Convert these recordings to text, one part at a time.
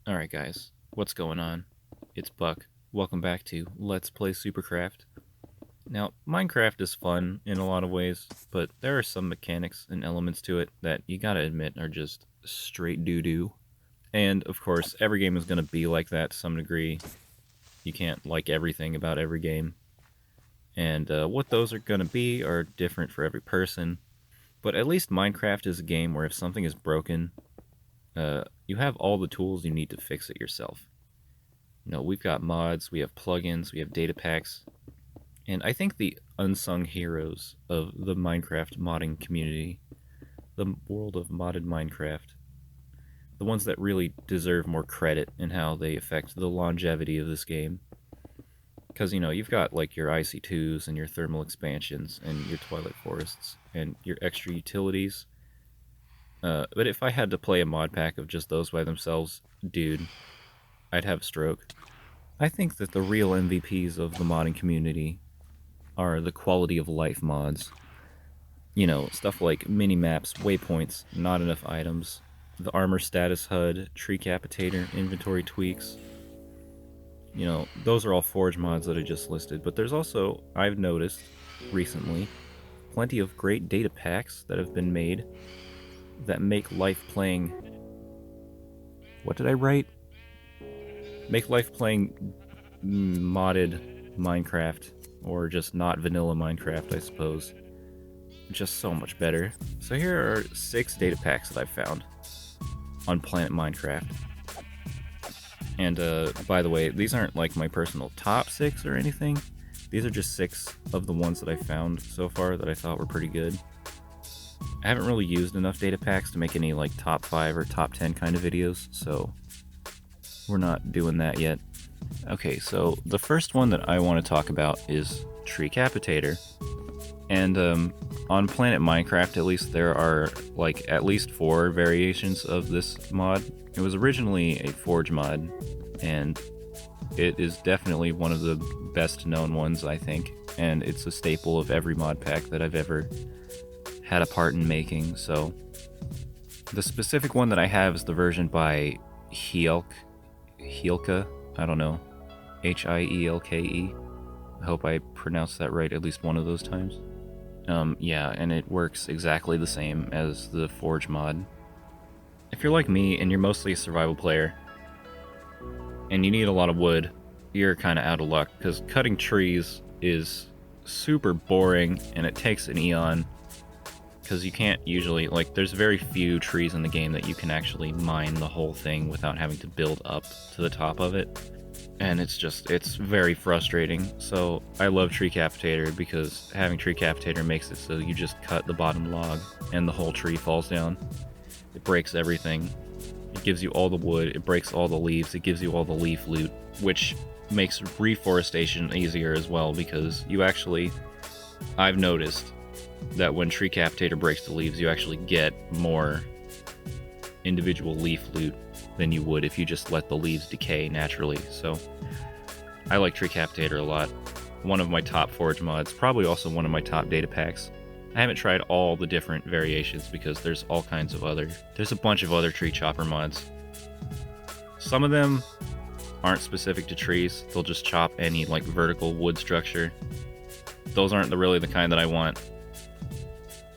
Alright guys, what's going on? It's Buck. Welcome back to Let's Play Supercraft. Now, Minecraft is fun in a lot of ways, but there are some mechanics and elements to it that you gotta admit are just straight doo-doo. And, of course, every game is gonna be like that to some degree. You can't like everything about every game. And what those are gonna be are different for every person. But at least Minecraft is a game where if something is broken, you have all the tools you need to fix it yourself. We've got mods, we have plugins, we have data packs, and I think the unsung heroes of the Minecraft modding community, the world of modded Minecraft, the ones that really deserve more credit in how they affect the longevity of this game. Because, you've got like your IC2s and your thermal expansions and your Twilight Forests and your extra utilities. But if I had to play a mod pack of just those by themselves, dude, I'd have a stroke. I think that the real MVPs of the modding community are the quality of life mods. Stuff like mini-maps, waypoints, not enough items, the armor status HUD, Treecapitator, inventory tweaks. Those are all Forge mods that I just listed, but there's also, I've noticed recently, plenty of great data packs that have been made that make life playing... What did I write? Make life playing modded Minecraft, or just not vanilla Minecraft, I suppose, just so much better. So here are 6 data packs that I've found on Planet Minecraft. And by the way, these aren't like my personal top 6 or anything. These are just 6 of the ones that I found so far that I thought were pretty good. I haven't really used enough data packs to make any like top 5 or top 10 kind of videos, so we're not doing that yet. Okay, so the first one that I want to talk about is Treecapitator. And on Planet Minecraft, at least, there are like at least 4 variations of this mod. It was originally a Forge mod, and it is definitely one of the best known ones, I think. And it's a staple of every mod pack that I've ever had a part in making. So the specific one that I have is the version by Hielke, I don't know, Hielke. I hope I pronounced that right at least one of those times. Yeah, and it works exactly the same as the Forge mod. If you're like me and you're mostly a survival player, and you need a lot of wood, you're kind of out of luck, because cutting trees is super boring, and it takes an eon, because you can't usually, like, there's very few trees in the game that you can actually mine the whole thing without having to build up to the top of it. And it's very frustrating. So I love Treecapitator because having Treecapitator makes it so you just cut the bottom log and the whole tree falls down. It breaks everything. It gives you all the wood, it breaks all the leaves, it gives you all the leaf loot, which makes reforestation easier as well, because you actually, I've noticed that when Treecapitator breaks the leaves, you actually get more individual leaf loot than you would if you just let the leaves decay naturally. So I like Treecapitator a lot. One of my top Forge mods, probably also one of my top data packs. I haven't tried all the different variations because there's a bunch of other tree chopper mods. Some of them aren't specific to trees. They'll just chop any like vertical wood structure. Those aren't really the kind that I want.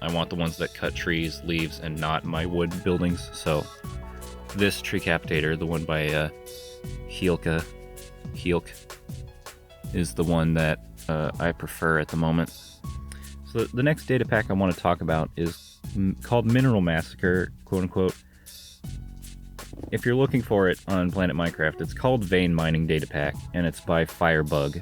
I want the ones that cut trees, leaves, and not my wood buildings. So this Treecapitator, the one by Hielke, is the one that I prefer at the moment. So the next data pack I want to talk about is called Mineral Massacre, quote unquote. If you're looking for it on Planet Minecraft, it's called Vein Mining Data Pack, and it's by Firebug.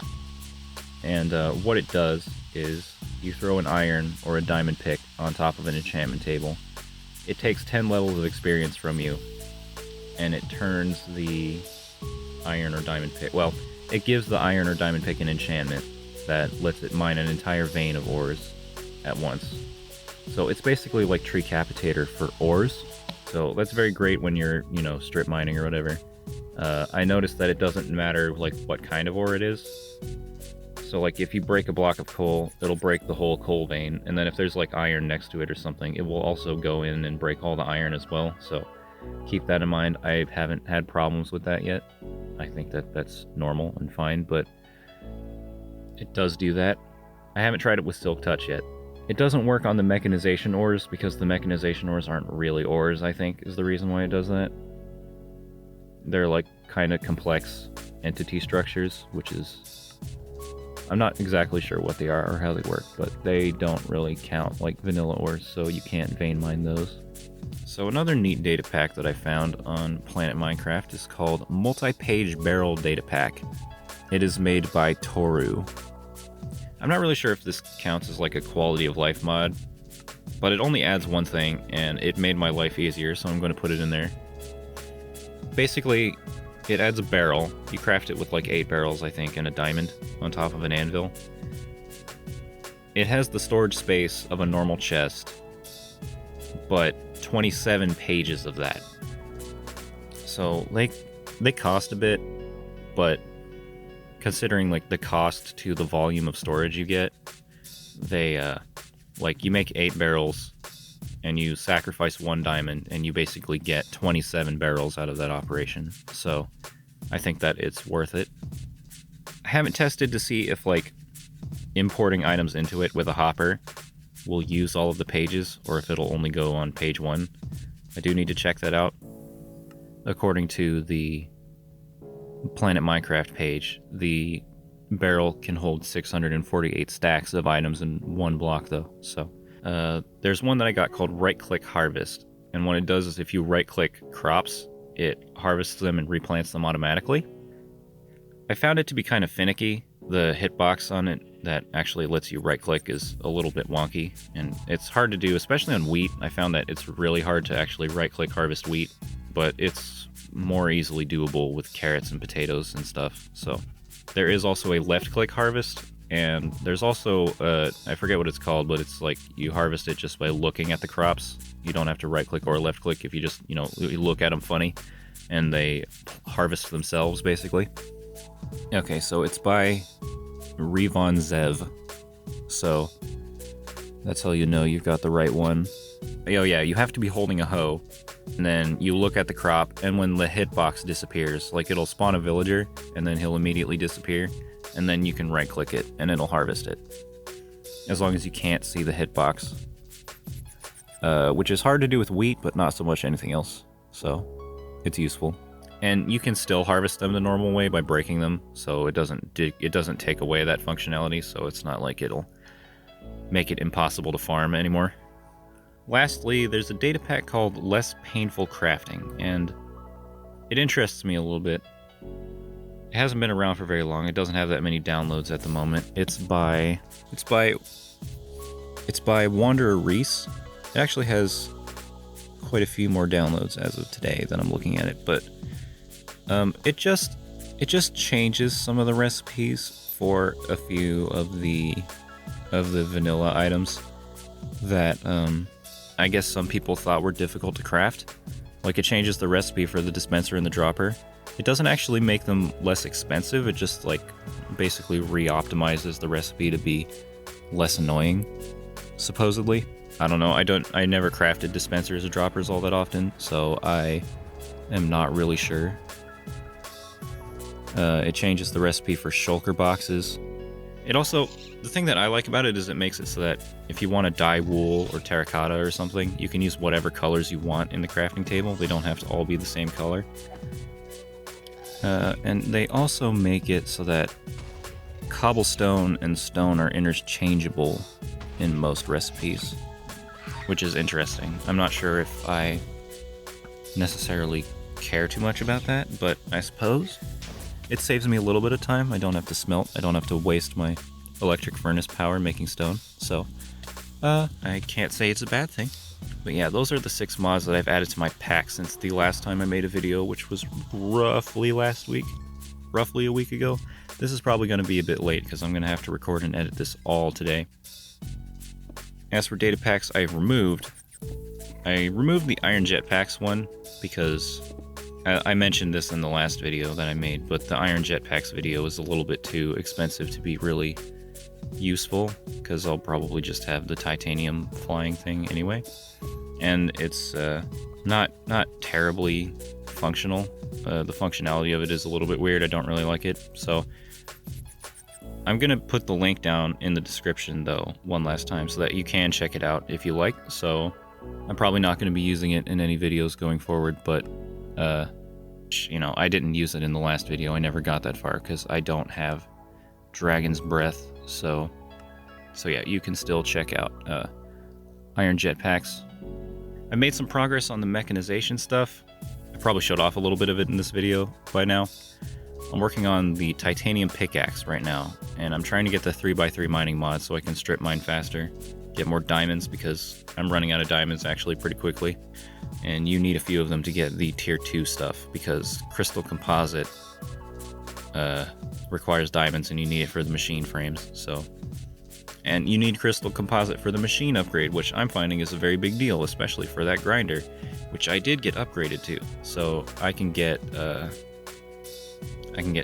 And what it does is you throw an iron or a diamond pick on top of an enchantment table. It takes 10 levels of experience from you, and it turns the iron or diamond pick... Well, it gives the iron or diamond pick an enchantment that lets it mine an entire vein of ores at once. So it's basically like Treecapitator for ores. So that's very great when you're, strip mining or whatever. I noticed that it doesn't matter like what kind of ore it is. So like if you break a block of coal, it'll break the whole coal vein, and then if there's like iron next to it or something, it will also go in and break all the iron as well. So keep that in mind. I haven't had problems with that yet. I think that that's normal and fine, but it does do that. I haven't tried it with Silk Touch yet. It doesn't work on the Mechanization ores because the Mechanization ores aren't really ores, I think, is the reason why it does that. They're like kind of complex entity structures, which is... I'm not exactly sure what they are or how they work, but they don't really count like vanilla ores, so you can't vein mine those. So another neat data pack that I found on Planet Minecraft is called Multi-Page Barrel Data Pack. It is made by Toaru. I'm not really sure if this counts as like a quality of life mod, but it only adds one thing, and it made my life easier, so I'm going to put it in there. Basically, it adds a barrel. You craft it with like 8 barrels, I think, and a diamond on top of an anvil. It has the storage space of a normal chest, but 27 pages of that. So they cost a bit, but considering like the cost to the volume of storage you get, they like you make 8 barrels and you sacrifice 1 diamond and you basically get 27 barrels out of that operation. So I think that it's worth it. I haven't tested to see if like importing items into it with a hopper will use all of the pages or if it'll only go on page 1. I do need to check that out. According to the Planet Minecraft page, the barrel can hold 648 stacks of items in 1 block though. So there's one that I got called Right Click Harvest, and what it does is if you right click crops, it harvests them and replants them automatically. I found it to be kind of finicky. The hitbox on it that actually lets you right click is a little bit wonky, and it's hard to do, especially on wheat. I found that it's really hard to actually right click harvest wheat, but it's more easily doable with carrots and potatoes and stuff. So there is also a left click harvest, and there's also I forget what it's called, but it's like you harvest it just by looking at the crops. You don't have to right click or left click if you just, you look at them funny, and they harvest themselves basically. Okay, so it's by Revon Zev. So that's how you know you've got the right one. Oh yeah, you have to be holding a hoe, and then you look at the crop, and when the hitbox disappears, like it'll spawn a villager, and then he'll immediately disappear, and then you can right click it, and it'll harvest it. As long as you can't see the hitbox. Which is hard to do with wheat, but not so much anything else. So it's useful. And you can still harvest them the normal way by breaking them, so it doesn't take away that functionality, so it's not like it'll make it impossible to farm anymore. Lastly, there's a data pack called Less Painful Crafting, and it interests me a little bit. It hasn't been around for very long. It doesn't have that many downloads at the moment. It's by WandererReece. It actually has quite a few more downloads as of today than I'm looking at it, but it just changes some of the recipes for a few of the vanilla items that I guess some people thought were difficult to craft. Like it changes the recipe for the dispenser and the dropper. It doesn't actually make them less expensive. It just like basically re-optimizes the recipe to be less annoying, supposedly. I don't know. I never crafted dispensers or droppers all that often, so I am not really sure. It changes the recipe for shulker boxes. It also, the thing that I like about it is it makes it so that if you want to dye wool or terracotta or something, you can use whatever colors you want in the crafting table. They don't have to all be the same color. And they also make it so that cobblestone and stone are interchangeable in most recipes, which is interesting. I'm not sure if I necessarily care too much about that, but I suppose it saves me a little bit of time. I don't have to smelt. I don't have to waste my electric furnace power making stone. So, I can't say it's a bad thing. But yeah, those are the 6 mods that I've added to my pack since the last time I made a video, which was roughly last week. Roughly a week ago. This is probably going to be a bit late because I'm going to have to record and edit this all today. As for data packs, I removed the Iron Jetpacks one because I mentioned this in the last video that I made, but the Iron Jetpacks video is a little bit too expensive to be really useful because I'll probably just have the titanium flying thing anyway. And it's Not terribly functional. The functionality of it is a little bit weird. I don't really like it. So I'm going to put the link down in the description, though, one last time, so that you can check it out if you like. So I'm probably not going to be using it in any videos going forward, but, you know, I didn't use it in the last video. I never got that far because I don't have Dragon's Breath. So yeah, you can still check out Iron Jetpacks. I made some progress on the mechanization stuff. I probably showed off a little bit of it in this video by now. I'm working on the titanium pickaxe right now, and I'm trying to get the 3x3 mining mod so I can strip mine faster, get more diamonds, because I'm running out of diamonds actually pretty quickly, and you need a few of them to get the tier 2 stuff, because crystal composite requires diamonds and you need it for the machine frames. So, and you need crystal composite for the machine upgrade, which I'm finding is a very big deal, especially for that grinder, which I did get upgraded to. So I can get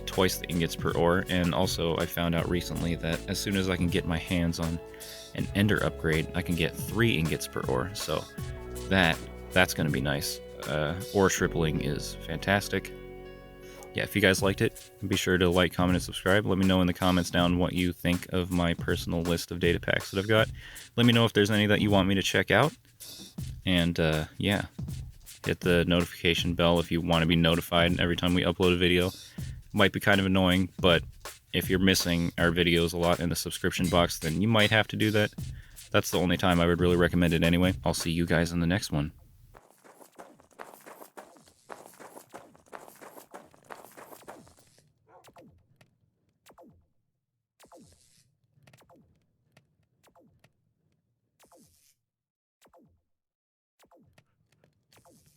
twice the ingots per ore, and also I found out recently that as soon as I can get my hands on an ender upgrade, I can get 3 ingots per ore. So that's going to be nice. Ore tripling is fantastic. Yeah, if you guys liked it, be sure to like, comment, and subscribe. Let me know in the comments down what you think of my personal list of data packs that I've got. Let me know if there's any that you want me to check out. And yeah, hit the notification bell if you want to be notified every time we upload a video. Might be kind of annoying, but if you're missing our videos a lot in the subscription box, then you might have to do that. That's the only time I would really recommend it anyway. I'll see you guys in the next one.